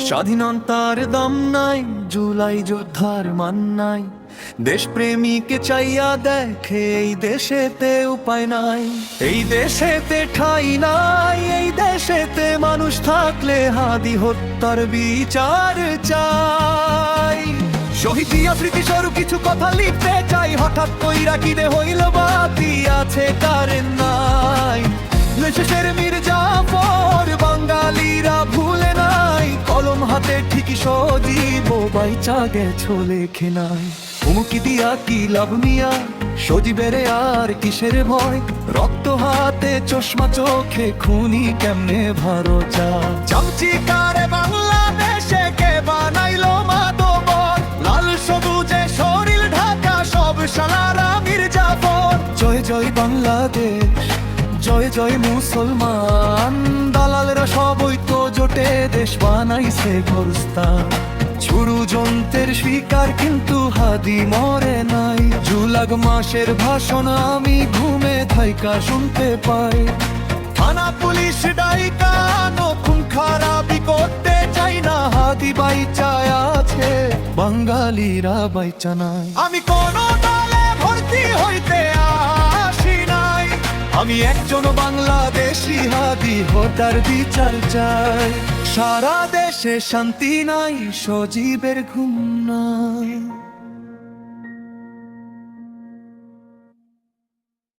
স্বাধীনতার দাম নাই, জুলাই যোদ্ধার মান নাই। দেশপ্রেমীকে চাইয়া দেখে এই দেশেতে উপায় নাই, এই দেশেতে ঠাঁই নাই, এই দেশেতে মানুষ থাকলে হাদি হত্যার বিচার চাই। শহীদ জিয়া স্মৃতিস্বরূপ কিছু কথা লিখতে চাই, হঠাৎ কইরা কিনে হইল বাতি আছে কারেন নাই। শেষের মির্জাফর বাঙালিরা ভুলে নাই, কলম হাতে ঠিকই সজীব বাইচা গেছো লেখে নাই। হুমকি দিয়া কি লাভ মিয়া, সজীবের আর কিসের ভয়? রক্ত হাতে চশমা চোখে খুনি কেমনে ভরসা? চামচি কারে বাংলাদেশে কে বানাইলো মাতবর? লাল সবুজে শরীর ঢাকা সব শালারা মির্জাফর। জয় জয় বাংলাদেশ, জয় জয় মুসলমান, দালালরা সবই তো জোটে দেশ বানাইছে গোরস্তান। ছুরু যন্ত্রের শিকার কিন্তু হাদি মরে নাই, জুলাগ মাসের ভাষণ আমি ঘুমে থাইকা শুনতে পাই। থানা পুলিশ ডাইকা খুন খারাপি করতে চাই না, হাদি বাইচায় আছে বাঙালিরা বাইচা নাই। আমি কোন দলে ভর্তি হইতে আসি নাই, আমি একজন বাংলাদেশি, হাদি হত্যার বিচার চাই। সারা দেশে শান্তি নাই, সজীবের ঘুম নাই।